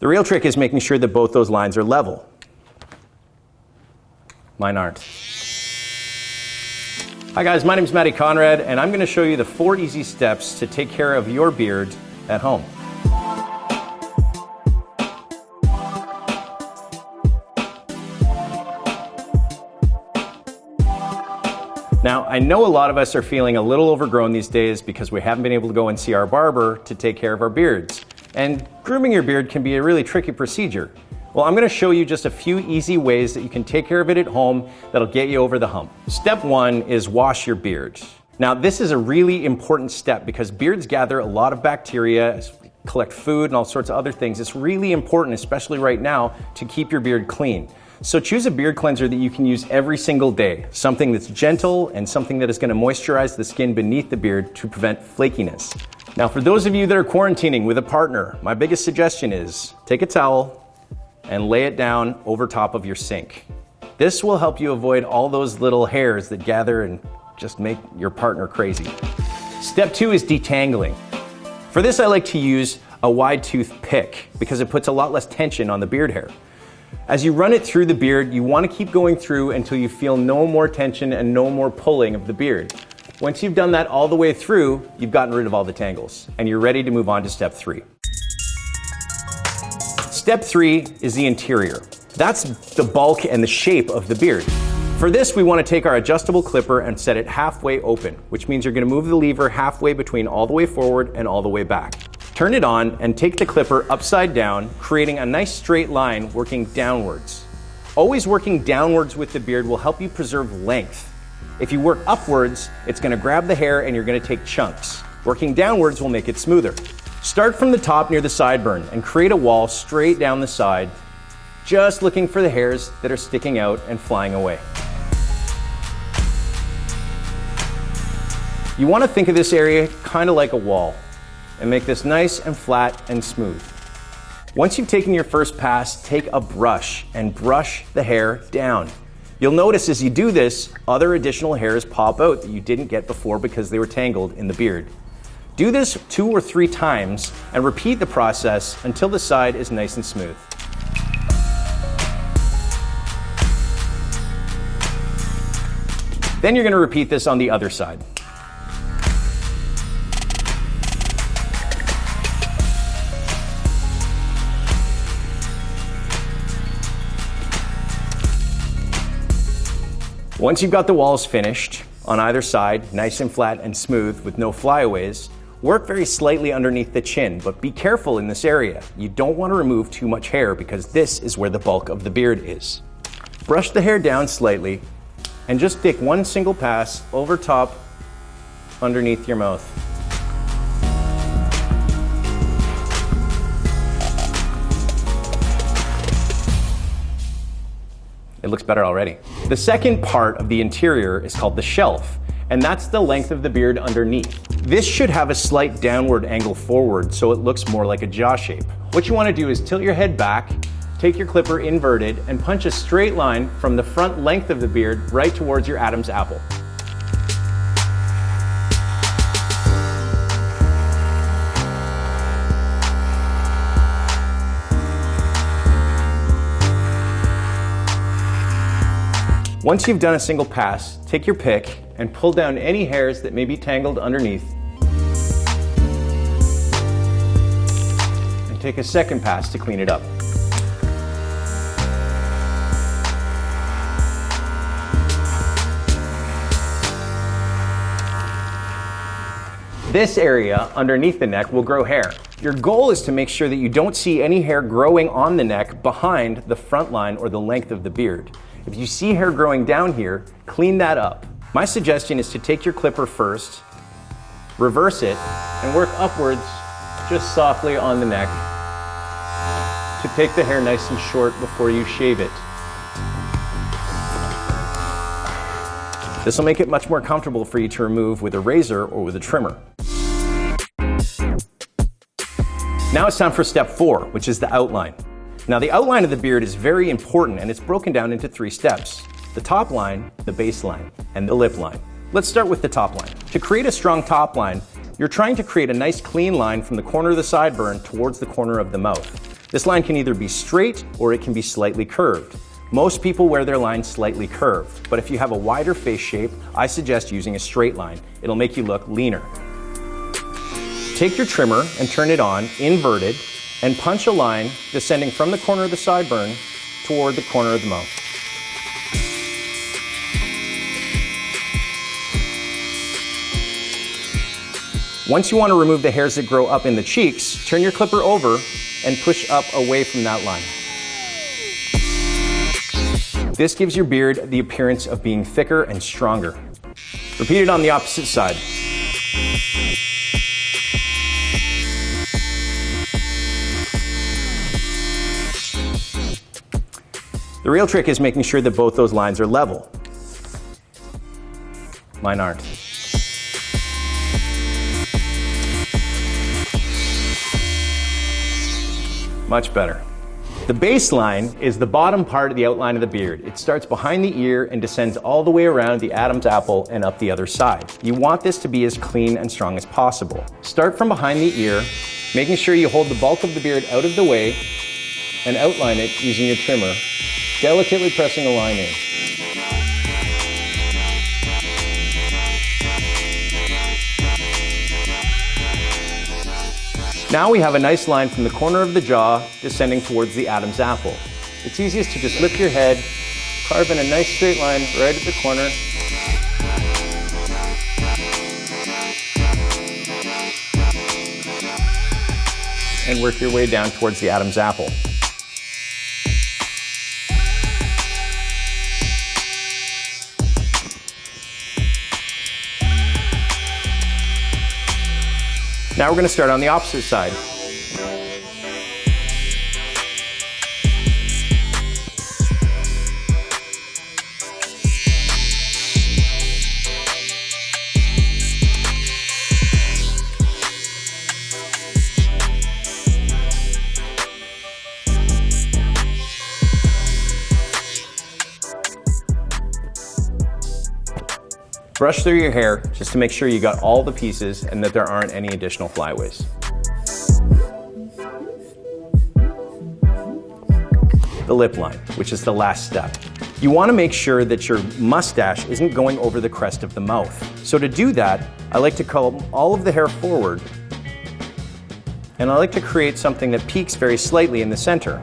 The real trick is making sure that both those lines are level. Mine aren't. Hi guys, my name is Matty Conrad, and I'm going to show you the 4 easy steps to take care of your beard at home. Now, I know a lot of us are feeling a little overgrown these days because we haven't been able to go and see our barber to take care of our beards. And grooming your beard can be a really tricky procedure. Well, I'm going to show you just a few easy ways that you can take care of it at home that'll get you over the hump. Step 1 is wash your beard. Now, this is a really important step because beards gather a lot of bacteria, collect food and all sorts of other things. It's really important, especially right now, to keep your beard clean. So choose a beard cleanser that you can use every single day, something that's gentle and something that is going to moisturize the skin beneath the beard to prevent flakiness. Now, for those of you that are quarantining with a partner, my biggest suggestion is take a towel and lay it down over top of your sink. This will help you avoid all those little hairs that gather and just make your partner crazy. Step 2 is detangling. For this, I like to use a wide tooth pick because it puts a lot less tension on the beard hair. As you run it through the beard, you want to keep going through until you feel no more tension and no more pulling of the beard. Once you've done that all the way through, you've gotten rid of all the tangles, and you're ready to move on to step 3. Step 3 is the interior. That's the bulk and the shape of the beard. For this, we want to take our adjustable clipper and set it halfway open, which means you're going to move the lever halfway between all the way forward and all the way back. Turn it on and take the clipper upside down, creating a nice straight line working downwards. Always working downwards with the beard will help you preserve length. If you work upwards, it's going to grab the hair and you're going to take chunks. Working downwards will make it smoother. Start from the top near the sideburn and create a wall straight down the side, just looking for the hairs that are sticking out and flying away. You want to think of this area kind of like a wall and make this nice and flat and smooth. Once you've taken your first pass, take a brush and brush the hair down. You'll notice as you do this, other additional hairs pop out that you didn't get before because they were tangled in the beard. Do this 2 or 3 times and repeat the process until the side is nice and smooth. Then you're going to repeat this on the other side. Once you've got the walls finished on either side, nice and flat and smooth with no flyaways, work very slightly underneath the chin, but be careful in this area. You don't want to remove too much hair because this is where the bulk of the beard is. Brush the hair down slightly and just take one single pass over top underneath your mouth. It looks better already. The second part of the interior is called the shelf, and that's the length of the beard underneath. This should have a slight downward angle forward so it looks more like a jaw shape. What you want to do is tilt your head back, take your clipper inverted, and punch a straight line from the front length of the beard right towards your Adam's apple. Once you've done a single pass, take your pick and pull down any hairs that may be tangled underneath. And take a second pass to clean it up. This area underneath the neck will grow hair. Your goal is to make sure that you don't see any hair growing on the neck behind the front line or the length of the beard. If you see hair growing down here, clean that up. My suggestion is to take your clipper first, reverse it, and work upwards just softly on the neck to take the hair nice and short before you shave it. This will make it much more comfortable for you to remove with a razor or with a trimmer. Now it's time for step 4, which is the outline. Now the outline of the beard is very important and it's broken down into 3 steps. The top line, the base line, and the lip line. Let's start with the top line. To create a strong top line, you're trying to create a nice clean line from the corner of the sideburn towards the corner of the mouth. This line can either be straight or it can be slightly curved. Most people wear their line slightly curved, but if you have a wider face shape, I suggest using a straight line. It'll make you look leaner. Take your trimmer and turn it on, inverted, and punch a line descending from the corner of the sideburn toward the corner of the mouth. Once you want to remove the hairs that grow up in the cheeks, turn your clipper over and push up away from that line. This gives your beard the appearance of being thicker and stronger. Repeat it on the opposite side. The real trick is making sure that both those lines are level. Mine aren't. Much better. The baseline is the bottom part of the outline of the beard. It starts behind the ear and descends all the way around the Adam's apple and up the other side. You want this to be as clean and strong as possible. Start from behind the ear, making sure you hold the bulk of the beard out of the way and outline it using your trimmer, delicately pressing a line in. Now we have a nice line from the corner of the jaw descending towards the Adam's apple. It's easiest to just lift your head, carve in a nice straight line right at the corner. And work your way down towards the Adam's apple. Now we're going to start on the opposite side. Brush through your hair just to make sure you got all the pieces and that there aren't any additional flyaways. The lip line, which is the last step. You want to make sure that your mustache isn't going over the crest of the mouth. So to do that, I like to comb all of the hair forward, and I like to create something that peaks very slightly in the center.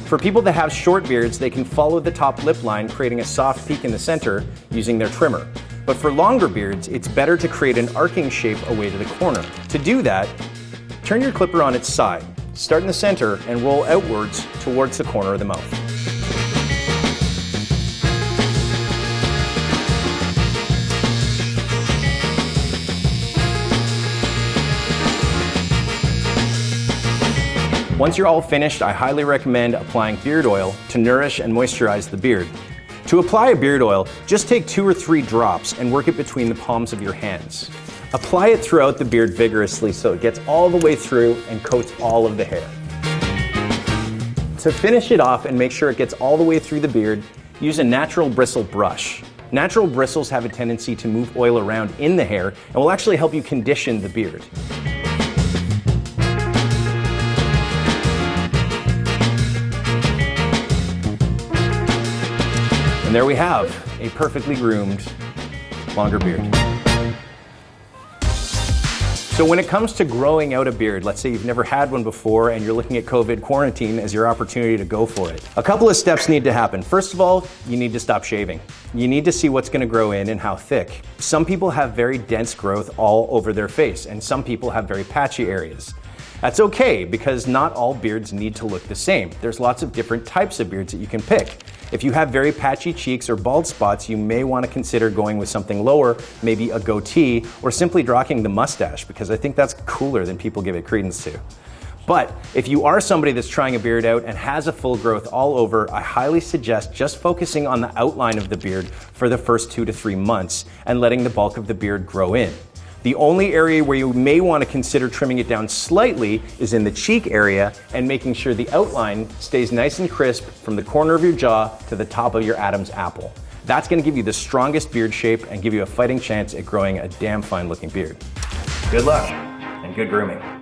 For people that have short beards, they can follow the top lip line, creating a soft peak in the center using their trimmer. But for longer beards, it's better to create an arcing shape away to the corner. To do that, turn your clipper on its side, start in the center, and roll outwards towards the corner of the mouth. Once you're all finished, I highly recommend applying beard oil to nourish and moisturize the beard. To apply a beard oil, just take 2 or 3 drops and work it between the palms of your hands. Apply it throughout the beard vigorously so it gets all the way through and coats all of the hair. To finish it off and make sure it gets all the way through the beard, use a natural bristle brush. Natural bristles have a tendency to move oil around in the hair and will actually help you condition the beard. And there we have a perfectly groomed, longer beard. So when it comes to growing out a beard, let's say you've never had one before and you're looking at COVID quarantine as your opportunity to go for it. A couple of steps need to happen. First of all, you need to stop shaving. You need to see what's going to grow in and how thick. Some people have very dense growth all over their face, and some people have very patchy areas. That's okay, because not all beards need to look the same. There's lots of different types of beards that you can pick. If you have very patchy cheeks or bald spots, you may want to consider going with something lower, maybe a goatee, or simply rocking the mustache, because I think that's cooler than people give it credence to. But if you are somebody that's trying a beard out and has a full growth all over, I highly suggest just focusing on the outline of the beard for the first 2 to 3 months and letting the bulk of the beard grow in. The only area where you may want to consider trimming it down slightly is in the cheek area and making sure the outline stays nice and crisp from the corner of your jaw to the top of your Adam's apple. That's going to give you the strongest beard shape and give you a fighting chance at growing a damn fine looking beard. Good luck and good grooming.